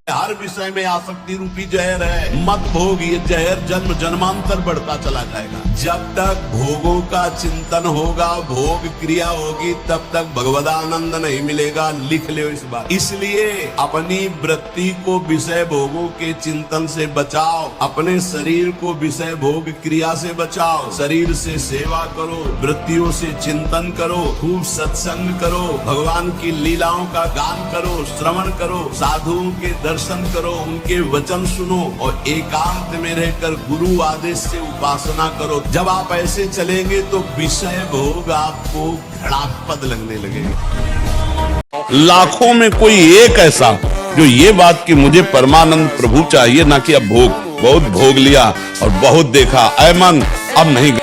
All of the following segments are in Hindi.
हर विषय में आसक्ति रूपी जहर है, मत भोग। ये जहर जन्म जन्मांतर बढ़ता चला जाएगा। जब तक भोगों का चिंतन होगा, भोग क्रिया होगी, तब तक भगवदानंद नहीं मिलेगा। लिख लो इस बात। इसलिए अपनी वृत्ति को विषय भोगों के चिंतन से बचाओ, अपने शरीर को विषय भोग क्रिया से बचाओ। शरीर से सेवा करो, वृत्तियों से चिंतन करो, खूब सत्संग करो, भगवान की लीलाओं का गान करो, श्रवण करो, साधुओं के दर्शन करो, उनके वचन सुनो और एकांत में रहकर गुरु आदेश से उपासना करो। जब आप ऐसे चलेंगे तो विषय भोग आपको घृणास्पद लगने लगेगा। लाखों में कोई एक ऐसा जो ये बात कि मुझे परमानंद प्रभु चाहिए, ना कि अब भोग। बहुत भोग लिया और बहुत देखा, ऐ मन अब नहीं।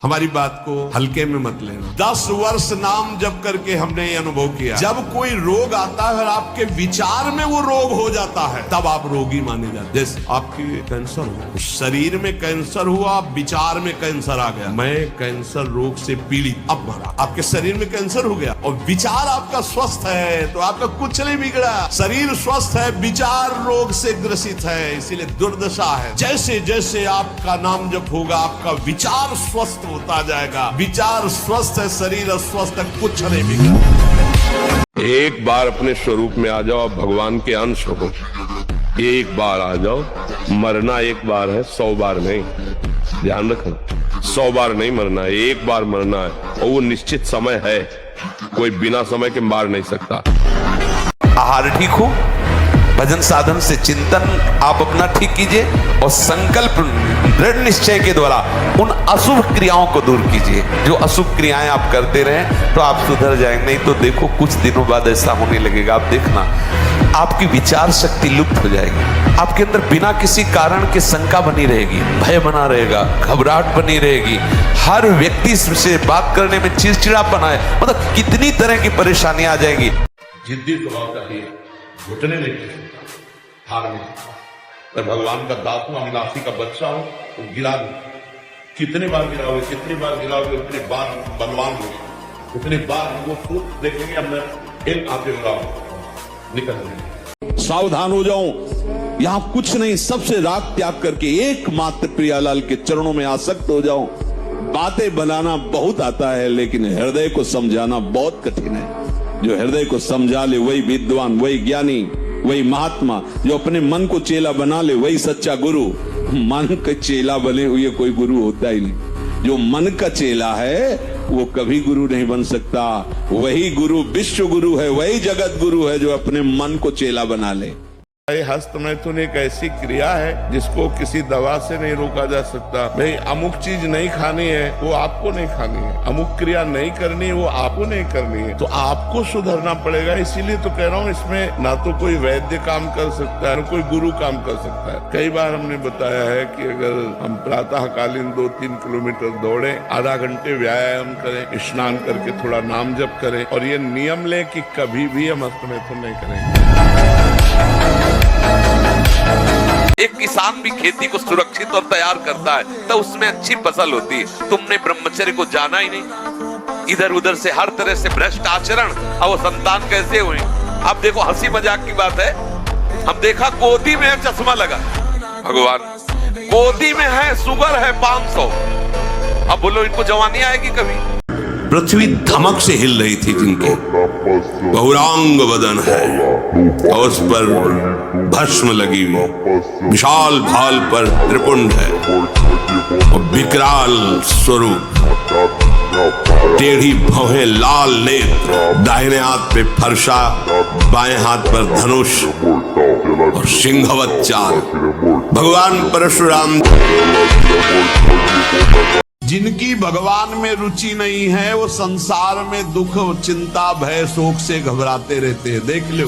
हमारी बात को हल्के में मत लेना। 10 वर्ष नाम जप करके हमने ये अनुभव किया, जब कोई रोग आता है और आपके विचार में वो रोग हो जाता है, तब आप रोगी माने जाते। जैसे आपकी कैंसर हुआ, शरीर में कैंसर हुआ, विचार में कैंसर आ गया, मैं कैंसर रोग से पीड़ित, अब मरा। आपके शरीर में कैंसर हो गया और विचार आपका स्वस्थ है, तो आपका कुछ नहीं बिगड़ा। शरीर स्वस्थ है, विचार रोग से ग्रसित है, इसीलिए दुर्दशा है। जैसे जैसे आपका नाम जप होगा, आपका विचार स्वस्थ होता जाएगा। विचार स्वस्थ है, शरीर अस्वस्थ है, कुछ नहीं बिगड़ा। एक बार अपने स्वरूप में आ जाओ, भगवान के अंश हो। एक बार आ जाओ, मरना एक बार है, 100 बार नहीं। ध्यान रखना, 100 बार नहीं मरना है, एक बार मरना है, और वो निश्चित समय है। कोई बिना समय के मार नहीं सकता। आहार ठीक हो, भजन साधन से चिंतन आप अपना ठीक कीजिए और संकल्प दृढ़ निश्चय के द्वारा उन अशुभ क्रियाओं को दूर कीजिए। जो अशुभ क्रियाएं आप करते रहें तो आप सुधर जाएंगे। नहीं तो देखो कुछ दिनों बाद ऐसा होने लगेगा, आप देखना आपकी विचार शक्ति लुप्त हो जाएगी। आपके अंदर बिना किसी कारण के शंका बनी रहेगी, भय बना रहेगा, घबराहट बनी रहेगी, हर व्यक्ति से बात करने में चिड़चिड़ापन आए, मतलब कितनी तरह की परेशानियां आ जाएंगी। जिद्दी स्वभाव का ही घुटने नहीं टिक सकता, हार नहीं सकता। मैं भगवान का दास हूं, अविनाशी का बच्चा हूं, तो गिरा दूं। कितने बार गिराओगे, कितनी बार गिराओगे, उतने बार बलवान होगे, उतने बार वो खुद देखेंगे हमने इन आपके निकल जाएंगे। सावधान हो जाऊं, यहां कुछ नहीं, सबसे राग त्याग करके एकमात्र प्रियालाल के चरणों में आसक्त हो जाऊं। बातें बनाना बहुत आता है, लेकिन हृदय को समझाना बहुत कठिन है। जो हृदय को समझा ले वही विद्वान, वही ज्ञानी, वही महात्मा। जो अपने मन को चेला बना ले वही सच्चा गुरु। मन का चेला बने हुए कोई गुरु होता ही नहीं। जो मन का चेला है वो कभी गुरु नहीं बन सकता। वही गुरु विश्व गुरु है, वही जगत गुरु है जो अपने मन को चेला बना ले। हस्तमैथुन एक ऐसी क्रिया है जिसको किसी दवा से नहीं रोका जा सकता। भाई अमुक चीज नहीं खानी है, वो आपको नहीं खानी है। अमुक क्रिया नहीं करनी है, वो आपको नहीं करनी है। तो आपको सुधरना पड़ेगा। इसीलिए तो कह रहा हूँ, इसमें ना तो कोई वैद्य काम कर सकता है, ना कोई गुरु काम कर सकता है। कई बार हमने बताया है कि अगर हम प्रातःकालीन 2-3 किलोमीटर दौड़े, आधा घंटे व्यायाम करें, स्नान करके थोड़ा नाम जप करें और ये नियम लें कि कभी भी हम हस्तमैथुन नहीं करेंगे। एक किसान भी खेती को सुरक्षित और तैयार करता है तो उसमें अच्छी फसल होती है। तुमने ब्रह्मचर्य को जाना ही नहीं, इधर उधर से हर तरह से भ्रष्ट आचरण, और वो संतान कैसे हुए। अब देखो, हंसी मजाक की बात है, हम देखा गोदी में चश्मा लगा, भगवान गोदी में है, शुगर है 500। अब बोलो इनको जवानी आएगी कभी? पृथ्वी धमक से हिल रही थी जिनके, बहुरांग वदन है और उस पर भस्म लगी हुई, विशाल भाल पर त्रिपुंड है और विकराल स्वरूप, टेढ़ी भौहें, लाल नेत्र, दाहिने हाथ पे फरसा, बाएं हाथ पर धनुष और सिंहवत चाल। भगवान परशुराम जिनकी भगवान में रुचि नहीं है, वो संसार में दुख, चिंता, भय, शोक से घबराते रहते हैं। देख लो,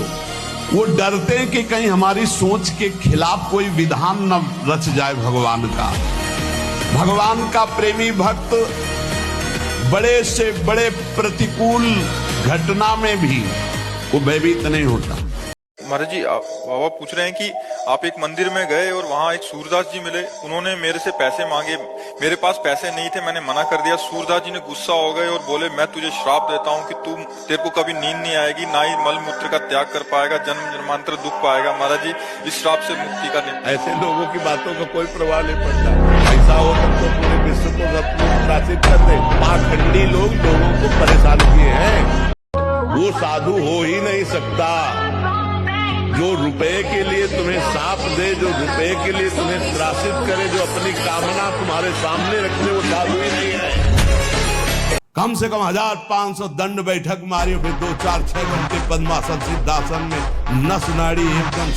वो डरते हैं कि कहीं हमारी सोच के खिलाफ कोई विधान न रच जाए भगवान का। भगवान का प्रेमी भक्त बड़े से बड़े प्रतिकूल घटना में भी वो भयभीत नहीं होता। महाराज जी, आप बाबा पूछ रहे हैं कि आप एक मंदिर में गए और वहाँ एक सूरदास जी मिले, उन्होंने मेरे से पैसे मांगे, मेरे पास पैसे नहीं थे, मैंने मना कर दिया। सूरदास जी ने गुस्सा हो गए और बोले मैं तुझे श्राप देता हूँ कि तेरे को कभी नींद नहीं आएगी, ना ही मल मूत्र का त्याग कर पाएगा, जन्म जन्मांतर दुख पाएगा। महाराज जी, इस श्राप से मुक्ति का नहीं। ऐसे लोगों की बातों का कोई प्रभाव नहीं पड़ता। ऐसा हो तो पूरे विश्व को त्रासित कर दे। पाखंडी लोगों को परेशान किए हैं। वो साधु हो ही नहीं सकता जो रुपए के लिए तुम्हें साप दे, जो रुपए के लिए तुम्हें त्रासित करे, जो अपनी कामना तुम्हारे सामने रखने, वो साधु ही नहीं है। कम से कम 1500 दंड बैठक मारी, फिर 2, 4, 6 घंटे पद्मासन सिद्धासन में नस नाड़ी एकदम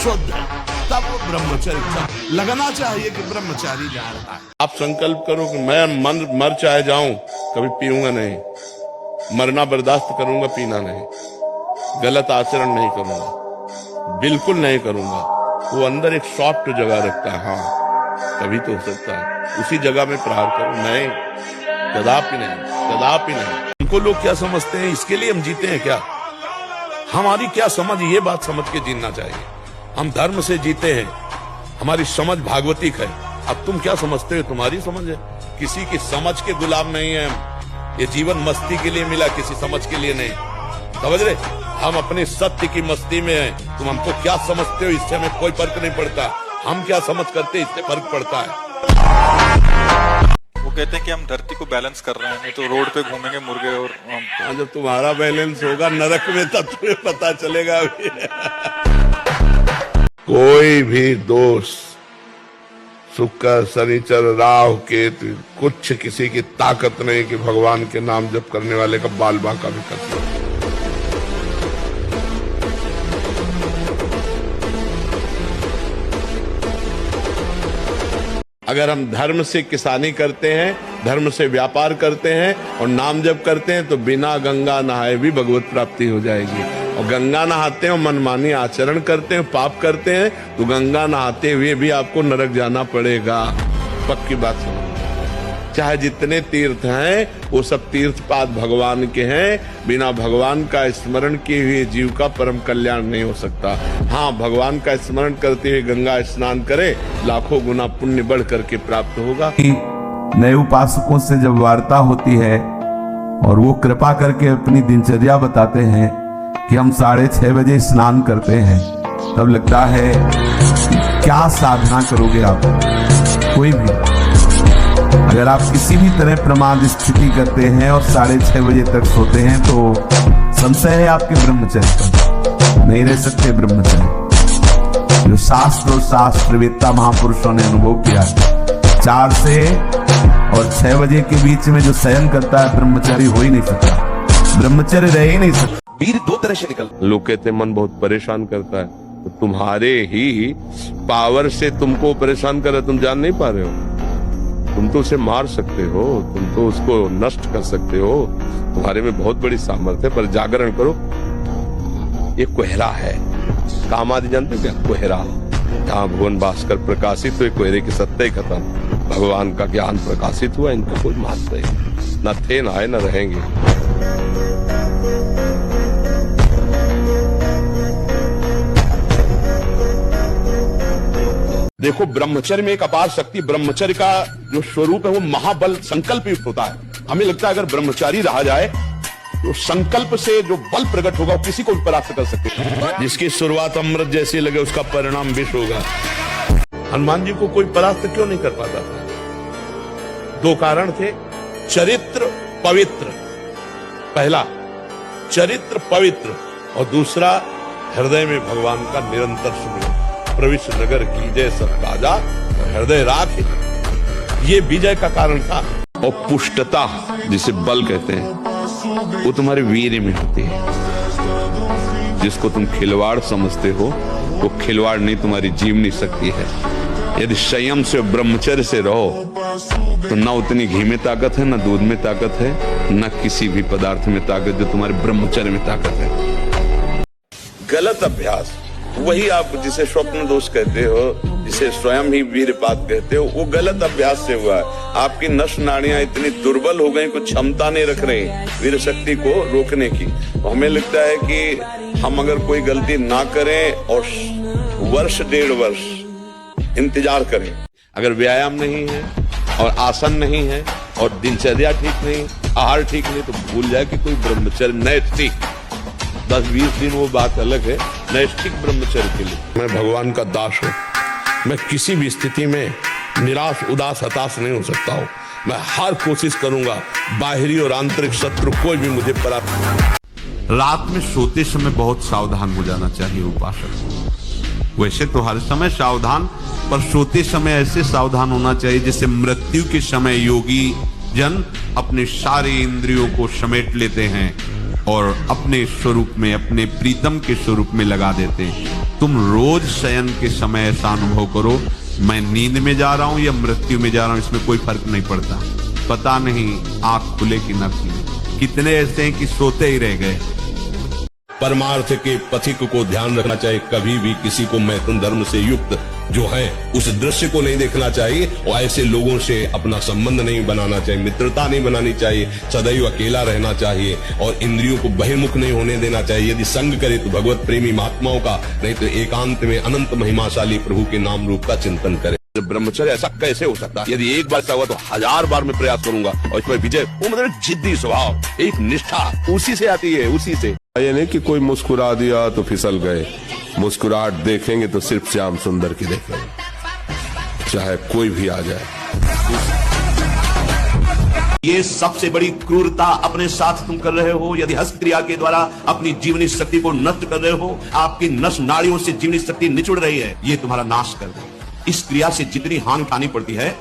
शुद्ध है, तब वो ब्रह्मचर्य लगना चाहिए कि ब्रह्मचारी जा रहा है। आप संकल्प करो कि मैं मर चाहे जाऊं, कभी पीऊंगा नहीं, मरना बर्दाश्त करूंगा, पीना नहीं, गलत आचरण नहीं करूंगा, बिल्कुल नहीं करूंगा। वो अंदर एक सॉफ्ट जगह रखता है, हाँ कभी तो हो सकता है उसी जगह में प्रहार करो, नहीं, कदापि नहीं, कदापि नहीं। इनको लोग क्या समझते हैं, इसके लिए हम जीते हैं क्या? हमारी क्या समझ, ये बात समझ के जीना चाहिए। हम धर्म से जीते हैं, हमारी समझ भागवतिक है। अब तुम क्या समझते हो, तुम्हारी समझ है, किसी की समझ के गुलाम नहीं है हम। ये जीवन मस्ती के लिए मिला, किसी समझ के लिए नहीं, समझ रहे? हम अपने सत्य की मस्ती में हैं। तुम हमको क्या समझते हो, इससे हमें कोई फर्क नहीं पड़ता। हम क्या समझ करते, इससे फर्क पड़ता है। वो कहते हैं कि हम धरती को बैलेंस कर रहे हैं, नहीं तो रोड पे घूमेंगे मुर्गे। और जब तुम्हारा बैलेंस होगा नरक में, तब तुम्हें पता चलेगा। कोई भी दोष, शुक्र, शनिचर, राहु, केतु, कुछ किसी की ताकत नहीं कि भगवान के नाम जप करने वाले का बाल बांका भी कर सकते। अगर हम धर्म से किसानी करते हैं, धर्म से व्यापार करते हैं और नाम जप करते हैं, तो बिना गंगा नहाए भी भगवत प्राप्ति हो जाएगी। और गंगा नहाते हैं और मनमानी आचरण करते हैं, पाप करते हैं, तो गंगा नहाते हुए भी आपको नरक जाना पड़ेगा। पक्की बात सुनो। चाहे जितने तीर्थ हैं, वो सब तीर्थ पाद भगवान के हैं। बिना भगवान का स्मरण किए हुए जीव का परम कल्याण नहीं हो सकता। हाँ, भगवान का स्मरण करते हुए गंगा स्नान करे, लाखों गुना पुण्य बढ़ करके प्राप्त होगा। नए उपासकों से जब वार्ता होती है और वो कृपा करके अपनी दिनचर्या बताते हैं कि हम 6:30 बजे स्नान करते हैं, तब लगता है क्या साधना करोगे आप। कोई भी अगर आप किसी भी तरह प्रमाद स्थिति करते हैं और 6:30 बजे तक सोते हैं, तो संशय है आपके ब्रह्मचर्य पर, नहीं रह सकते ब्रह्मचर्य। जो शास्त्र और शास्त्रवेत्ता महापुरुषों ने अनुभव किया, 4 से और 6 बजे के बीच में जो शयन करता है, ब्रह्मचारी हो ही नहीं सकता, ब्रह्मचर्य रह ही नहीं सकता। वीर 2 तरह से निकल। लोग कहते मन बहुत परेशान करता है, तो तुम्हारे ही पावर से तुमको परेशान कर रहा है, तुम जान नहीं पा रहे हो। तुम तो उसे मार सकते हो, तुम तो उसको नष्ट कर सकते हो, तुम्हारे में बहुत बड़ी सामर्थ्य है। पर जागरण करो। ये कोहरा है, काम आदि जानते क्या? कोहरा, जहाँ भुवन भास्कर प्रकाशित हुए, कोहरे की सत्ता ही खत्म। भगवान का ज्ञान प्रकाशित हुआ, इनका कोई महत्व नहीं, न थे, न आए, न रहेंगे। देखो, ब्रह्मचर्य में एक अपार शक्ति, ब्रह्मचर्य का जो स्वरूप है वो महाबल संकल्प युक्त होता है। हमें लगता है अगर ब्रह्मचारी रहा जाए तो संकल्प से जो बल प्रकट होगा वो किसी को भी परास्त कर सकते हैं। जिसकी शुरुआत अमृत जैसी लगे, उसका परिणाम विष होगा। हनुमान जी को कोई परास्त क्यों नहीं कर पाता था? 2 कारण थे। चरित्र पवित्र, पहला चरित्र पवित्र, और दूसरा हृदय में भगवान का निरंतर सुमिरन। प्रविष्ट नगर कीजय सब राजा, हृदय राख, ये विजय का कारण था। और पुष्टता, जिसे बल कहते हैं, वो तुम्हारे वीर्य में होती है। जिसको तुम खिलवाड़ समझते हो, वो खिलवाड़ नहीं, तुम्हारी जीवनी शक्ति है। यदि संयम से, ब्रह्मचर्य से रहो, तो न उतनी घी में ताकत है, न दूध में ताकत है, न किसी भी पदार्थ में ताकत, जो तुम्हारे ब्रह्मचर्य में ताकत है। गलत अभ्यास, वही आप जिसे स्वप्न दोष कहते हो, जिसे स्वयं ही वीरपात कहते हो, वो गलत अभ्यास से हुआ है। आपकी नस नाड़ियां इतनी दुर्बल हो गई, कुछ क्षमता नहीं रख रही वीर शक्ति को रोकने की। हमें लगता है कि हम अगर कोई गलती ना करें और वर्ष 1.5 वर्ष इंतजार करें, अगर व्यायाम नहीं है और आसन नहीं है और दिनचर्या ठीक नहीं, आहार ठीक नहीं, तो भूल जाए कि कोई ब्रह्मचर्य नैष्ठिक 10-20 दिन वो बात अलग है, नैष्ठिक ब्रह्मचर्य के लिए मैं भगवान का दास हूं। मैं किसी भी स्थिति में निराश, उदास, हताश नहीं हो सकता हूं। मैं हर कोशिश करूंगा, बाहरी और आंतरिक शत्रु कोई भी मुझे परास्त। रात में सोते समय बहुत सावधान हो जाना चाहिए उपासक को। वैसे तो हर समय सावधान, पर सोते समय ऐसे सावधान होना चाहिए जैसे मृत्यु के समय योगी जन अपने सारे इंद्रियों को समेट लेते हैं और अपने स्वरूप में, अपने प्रीतम के स्वरूप में लगा देते हैं। तुम रोज शयन के समय ऐसा अनुभव करो, मैं नींद में जा रहा हूं या मृत्यु में जा रहा हूं, इसमें कोई फर्क नहीं पड़ता। पता नहीं आंख खुले कि न खुले। कितने ऐसे हैं कि सोते ही रह गए। परमार्थ के पथिक को ध्यान रखना चाहिए। कभी भी किसी को मैथुन धर्म से युक्त जो है उस दृश्य को नहीं देखना चाहिए और ऐसे लोगों से अपना संबंध नहीं बनाना चाहिए, मित्रता नहीं बनानी चाहिए, सदैव अकेला रहना चाहिए और इंद्रियों को बहिर्मुख नहीं होने देना चाहिए। यदि संग करे तो भगवत प्रेमी महात्माओं का, नहीं तो एकांत में अनंत महिमाशाली प्रभु के नाम रूप का चिंतन करे। ब्रह्मचर्य ऐसा कैसे हो सकता है? यदि एक बार ऐसा हुआ तो 1000 बार मैं प्रयास करूंगा और इस पर विजय। वो मतलब जिद्दी स्वभाव, एक निष्ठा उसी से आती है, उसी से। ये नहीं कि कोई मुस्कुरा दिया तो फिसल गए। मुस्कुराहट देखेंगे तो सिर्फ श्याम सुंदर की देखेंगे, चाहे कोई भी आ जाए। ये सबसे बड़ी क्रूरता अपने साथ तुम कर रहे हो। यदि हस्त क्रिया के द्वारा अपनी जीवनी शक्ति को नष्ट कर रहे हो, आपकी नस नाड़ियों से जीवनी शक्ति निचुड़ रही है, ये तुम्हारा नाश कर दे। इस क्रिया से जितनी हानि उठानी पड़ती है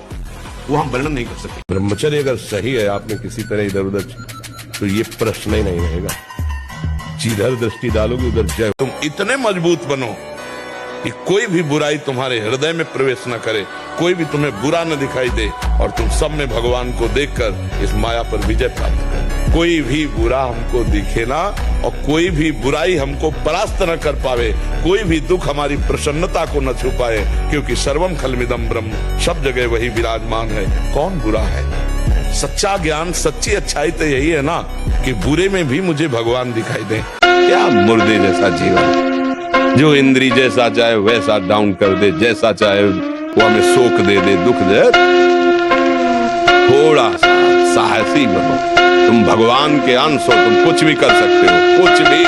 वो हम वर्णन नहीं कर सकते। ब्रह्मचर्य अगर सही है, आपने किसी तरह इधर उधर, तो ये प्रश्न ही नहीं रहेगा। जिधर दृष्टि डालोगे उधर जय। तुम इतने मजबूत बनो कि कोई भी बुराई तुम्हारे हृदय में प्रवेश न करे, कोई भी तुम्हें बुरा न दिखाई दे और तुम सब में भगवान को देखकर इस माया पर विजय प्राप्त करो। कोई भी बुरा हमको दिखे ना और कोई भी बुराई हमको परास्त न कर पावे, कोई भी दुख हमारी प्रसन्नता को न छुपाए, क्योंकि सर्वम खलमिदम ब्रह्म, सब जगह वही विराजमान है। कौन बुरा है? सच्चा ज्ञान, सच्ची अच्छाई तो यही है ना कि बुरे में भी मुझे भगवान दिखाई दे। क्या मुर्दे जैसा जीवन, जो इंद्री जैसा चाहे वैसा डाउन कर दे, जैसा चाहे वो हमें शोक दे दे, दुख दे। थोड़ा सा साहसी बनो, तुम भगवान के अंश हो, तुम कुछ भी कर सकते हो, कुछ भी।